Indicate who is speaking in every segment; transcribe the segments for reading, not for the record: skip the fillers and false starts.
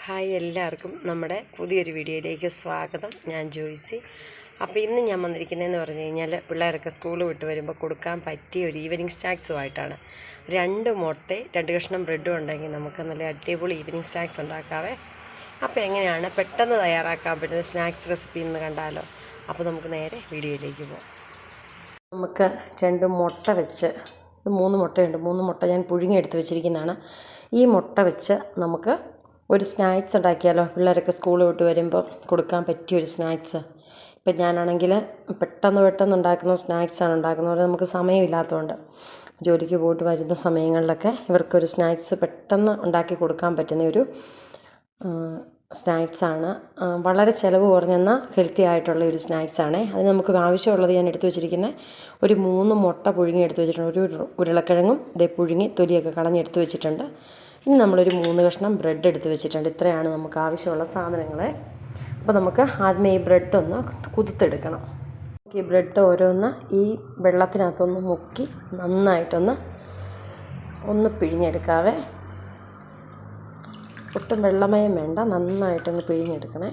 Speaker 1: Hi എല്ലാവർക്കും നമ്മുടെ പുതിയൊരു വീഡിയോയിലേക്ക് സ്വാഗതം. ഞാൻ ജോയ്സി. അപ്പോൾ ഇന്ന് ഞാൻ വന്നിരിക്കുന്നതെന്ന് പറഞ്ഞു കഴിഞ്ഞാൽ പിള്ളേരൊക്കെ സ്കൂൾ വിട്ട് വരുമ്പോൾ കൊടുക്കാൻ പറ്റിയ ഒരു ഈവനിങ് സ്നാക്സുമായിട്ടാണ്. 2 മുട്ടയും 2 കഷ്ണം ബ്രെഡും ഉണ്ടെങ്കിൽ നമുക്ക് നല്ല അടിപൊളി ഈവനിങ് സ്നാക്സ് ഉണ്ടാക്കാവേ. അപ്പോൾ എങ്ങനെയാണ് പെട്ടെന്ന് തയ്യാറാക്കാൻ പറ്റുന്ന സ്നാക്സ് റെസിപ്പി എന്ന് കണ്ടാലോ? അപ്പോൾ നമുക്ക് നേരെ വീഡിയോയിലേക്ക് പോകാം. നമുക്ക് 2 മുട്ട വെച്ച് 3 മുട്ടയുണ്ട്. 3 മുട്ട ഞാൻ പുഴുങ്ങിയെടുത്ത് വെച്ചിരിക്കുന്നതാണ്. ഈ മുട്ട വെച്ച് നമുക്ക് ഒരു സ്നാക്സ് ഉണ്ടാക്കിയാലോ? പിള്ളേരൊക്കെ സ്കൂൾ വിട്ട് വരുമ്പോൾ കൊടുക്കാൻ പറ്റിയൊരു സ്നാക്സ്. ഇപ്പം ഞാനാണെങ്കിൽ പെട്ടെന്ന് ഉണ്ടാക്കുന്ന സ്നാക്സാണ് ഉണ്ടാക്കുന്നത്. നമുക്ക് സമയമില്ലാത്തതുകൊണ്ട് ജോലിക്ക് പോയിട്ട് വരുന്ന സമയങ്ങളിലൊക്കെ ഇവർക്കൊരു സ്നാക്സ് പെട്ടെന്ന് ഉണ്ടാക്കി കൊടുക്കാൻ പറ്റുന്ന ഒരു സ്നാക്സാണ്. വളരെ ചിലവ് കുറഞ്ഞെന്നാൽ ഹെൽത്തി ആയിട്ടുള്ള ഒരു സ്നാക്സാണ്. അതിന് നമുക്ക് ആവശ്യമുള്ളത് ഞാൻ എടുത്തു വെച്ചിരിക്കുന്നത് ഒരു 3 മുട്ട പുഴുങ്ങി എടുത്ത് വെച്ചിട്ടുണ്ട്. ഒരു ഉരുളക്കിഴങ്ങും ഇതേ പുഴുങ്ങി തൊലിയൊക്കെ കളഞ്ഞെടുത്ത് വെച്ചിട്ടുണ്ട്. ഇനി നമ്മളൊരു 3 കഷ്ണം ബ്രെഡ് എടുത്ത് വെച്ചിട്ടുണ്ട്. ഇത്രയാണ് നമുക്ക് ആവശ്യമുള്ള സാധനങ്ങൾ. അപ്പോൾ നമുക്ക് ആദ്യമേ ഈ ബ്രെഡൊന്ന് കുതിർത്തെടുക്കണം. ഈ ബ്രെഡ് ഓരോന്ന് ഈ വെള്ളത്തിനകത്തൊന്ന് മുക്കി നന്നായിട്ടൊന്ന് പിഴിഞ്ഞെടുക്കാവേ. ഒട്ടും വെള്ളമയം വേണ്ട, നന്നായിട്ടൊന്ന് പിഴിഞ്ഞെടുക്കണേ.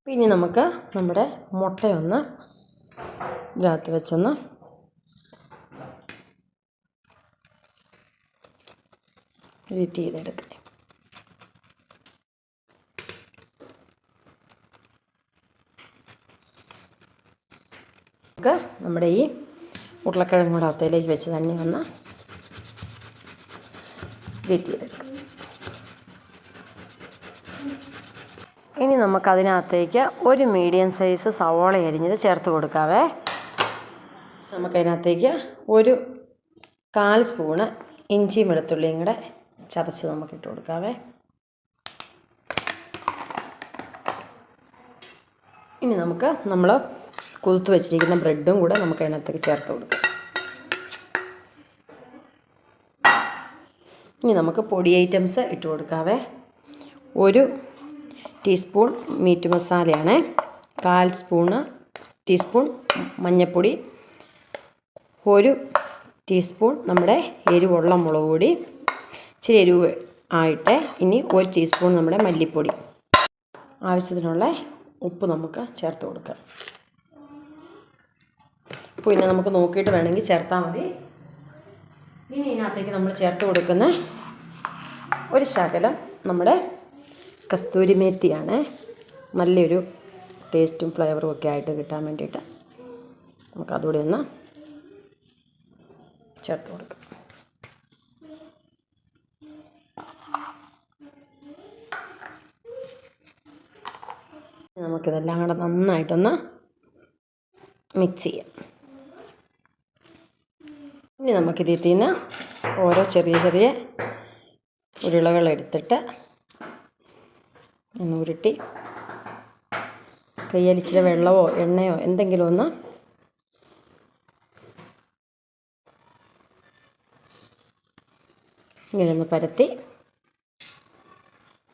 Speaker 1: പിന്നെ നമുക്ക് നമ്മുടെ മുട്ടയൊന്ന് ഇതിനകത്ത് വെച്ചൊന്ന് ബീറ്റ് ചെയ്തെടുക്കാം. നമുക്ക് നമ്മുടെ ഈ ഉരുളക്കിഴങ്ങ് കൂടെ അകത്തേക്ക് വെച്ച് തന്നെ ഒന്ന് ബീറ്റ് ചെയ്തെടുക്കാം. ഇനി നമുക്കതിനകത്തേക്ക് ഒരു മീഡിയം സൈസ് സവോള അരിഞ്ഞത് ചേർത്ത് കൊടുക്കാവേ. നമുക്കതിനകത്തേക്ക് ഒരു 1/4 സ്പൂണ് ഇഞ്ചിയും വെളുത്തുള്ളിയും കൂടെ ചതച്ച് നമുക്കിട്ട് കൊടുക്കാവേ. ഇനി നമ്മൾ കുതിർത്ത് വെച്ചിരിക്കുന്ന ബ്രെഡും കൂടെ നമുക്കതിനകത്തേക്ക് ചേർത്ത് കൊടുക്കാം. ഇനി നമുക്ക് പൊടി ഐറ്റംസ് ഇട്ട് കൊടുക്കാവേ. ഒരു ടീസ്പൂൺ മീറ്റ് മസാലയാണ്, 1/4 ടീസ്പൂൺ മഞ്ഞൾപ്പൊടി, 1 ടീസ്പൂൺ നമ്മുടെ എരിവുള്ള മുളക് പൊടി, ഇച്ചിരി എരിവ് ആയിട്ട്. ഇനി 1 ടീസ്പൂൺ നമ്മുടെ മല്ലിപ്പൊടി, ആവശ്യത്തിനുള്ള ഉപ്പ് നമുക്ക് ചേർത്ത് കൊടുക്കാം. പിന്നെ നമുക്ക് നോക്കിയിട്ട് വേണമെങ്കിൽ ചേർത്താൽ മതി. ഇനി ഇതിനകത്തേക്ക് നമ്മൾ ചേർത്ത് കൊടുക്കുന്ന ഒരു ശകലം നമ്മുടെ കസ്തൂരി മേത്തിയാണ്. നല്ലൊരു ടേസ്റ്റും ഫ്ലേവറും ഒക്കെ ആയിട്ട് കിട്ടാൻ വേണ്ടിയിട്ട് നമുക്കതുകൂടി ഒന്ന് ചേർത്ത് കൊടുക്കാം. നമുക്കിതെല്ലാം കൂടെ നന്നായിട്ടൊന്ന് മിക്സ് ചെയ്യാം. ഇനി നമുക്കിതിൽ നിന്ന് ഓരോ ചെറിയ ഉരുളകൾ എടുത്തിട്ട് ഒന്ന് ഉരുട്ടി കയ്യിൽ ഇച്ചിരി വെള്ളമോ എണ്ണയോ എന്തെങ്കിലും ഒന്ന് ഇങ്ങനെ ഒന്ന് പരത്തി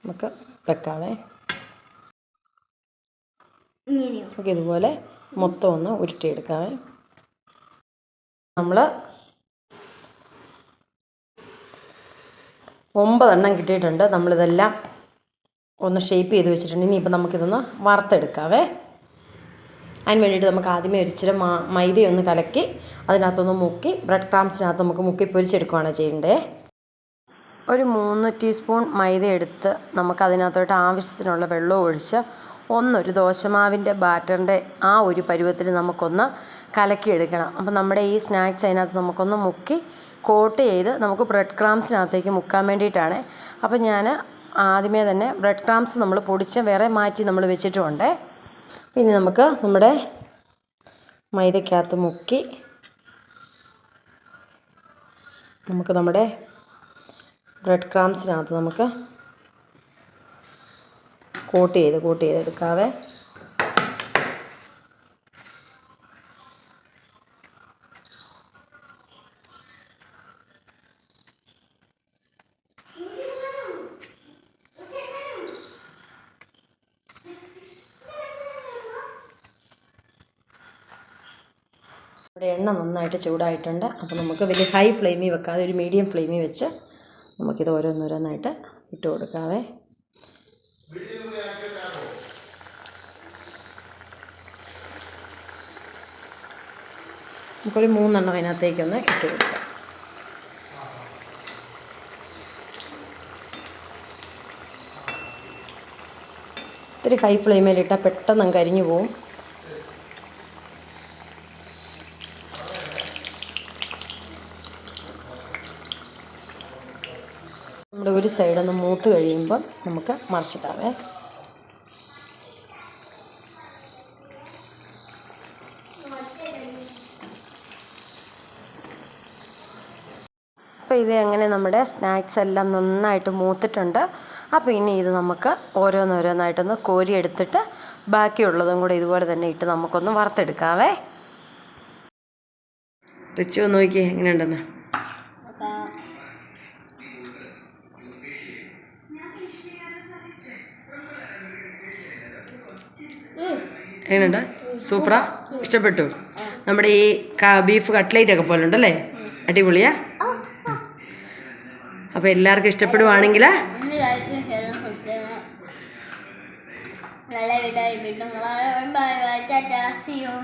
Speaker 1: നമുക്ക് വെക്കാവേ. നമുക്ക് ഇതുപോലെ മൊത്തം ഒന്ന് ഉരുട്ടിയെടുക്കാവേ. നമ്മൾ 9 എണ്ണം കിട്ടിയിട്ടുണ്ട്. നമ്മളിതെല്ലാം ഒന്ന് ഷേപ്പ് ചെയ്ത് വെച്ചിട്ടുണ്ട്. ഇനിയിപ്പോൾ നമുക്കിതൊന്ന് വറുത്തെടുക്കാവേ. അതിന് വേണ്ടിയിട്ട് നമുക്ക് ആദ്യമേ ഒരിച്ചിരി മൈദയൊന്ന് കലക്കി അതിനകത്തൊന്ന് മുക്കി ബ്രെഡ് ക്രാംസിനകത്ത് നമുക്ക് മുക്കി പൊരിച്ചെടുക്കുകയാണ് ചെയ്യേണ്ടത്. ഒരു 3 ടീസ്പൂൺ മൈദ എടുത്ത് നമുക്കതിനകത്തോട്ട് ആവശ്യത്തിനുള്ള വെള്ളം ഒഴിച്ച് ഒരു ദോശമാവിൻ്റെ ബാറ്ററിൻ്റെ ആ ഒരു പരുവത്തിൽ നമുക്കൊന്ന് കലക്കിയെടുക്കണം. അപ്പോൾ നമ്മുടെ ഈ സ്നാക്സ് അതിനകത്ത് നമുക്കൊന്ന് മുക്കി കോട്ട് ചെയ്ത് നമുക്ക് ബ്രെഡ് ക്രാംസിനകത്തേക്ക് മുക്കാൻ വേണ്ടിയിട്ടാണ്. അപ്പോൾ ഞാൻ ആദ്യമേ തന്നെ ബ്രെഡ് ക്രാംസ് നമ്മൾ പൊടിച്ച് വേറെ മാറ്റി നമ്മൾ വെച്ചിട്ടുമുണ്ട്. പിന്നെ നമുക്ക് നമ്മുടെ മൈദക്കകത്ത് മുക്കി നമുക്ക് നമ്മുടെ ബ്രെഡ് ക്രാംസിനകത്ത് നമുക്ക് കോട്ട് ചെയ്തെടുക്കാവേ. ഇവിടെ എണ്ണ നന്നായിട്ട് ചൂടായിട്ടുണ്ട്. അപ്പോൾ നമുക്ക് വലിയ ഹൈ ഫ്ലെയിമിൽ വെക്കാതെ ഒരു മീഡിയം ഫ്ലെയിമിൽ വെച്ച് നമുക്കിത് ഓരോന്നോരോന്നായിട്ട് ഇട്ട് കൊടുക്കാവേ. നമുക്കൊരു 3 എണ്ണം അതിനകത്തേക്കൊന്ന് ഇട്ട് കൊടുക്കാം. ഇത്തിരി ഹൈ ഫ്ലെയിമിലിട്ടാൽ പെട്ടെന്ന് അങ്ങ് കരിഞ്ഞു പോവും. നമ്മുടെ ഒരു സൈഡൊന്ന് മൂത്ത് കഴിയുമ്പം നമുക്ക് മറിച്ചിട്ടാവേ. അപ്പോൾ ഇത് അങ്ങനെ നമ്മുടെ സ്നാക്സ് എല്ലാം നന്നായിട്ട് മൂത്തിട്ടുണ്ട്. അപ്പോൾ ഇനി ഇത് നമുക്ക് ഓരോന്നോരോന്നായിട്ടൊന്ന് കോരിയെടുത്തിട്ട് ബാക്കിയുള്ളതും കൂടെ ഇതുപോലെ തന്നെ ഇട്ട് നമുക്കൊന്ന് വറുത്തെടുക്കാവേ. റിച്ചു ഒന്ന് നോക്കിയേ എങ്ങനെയുണ്ടെന്ന്. എങ്ങനെയുണ്ട്? സൂപ്പറാ? ഇഷ്ടപ്പെട്ടു? നമ്മുടെ ഈ ബീഫ് കട്ട്ലേറ്റ് ഒക്കെ പോലെ ഉണ്ടല്ലേ? അടിപൊളിയാ? അപ്പോൾ എല്ലാവർക്കും ഇഷ്ടപ്പെടുവാണെങ്കിൽ
Speaker 2: നല്ല വീഡിയോ വീണ്ടും bye bye tata see U.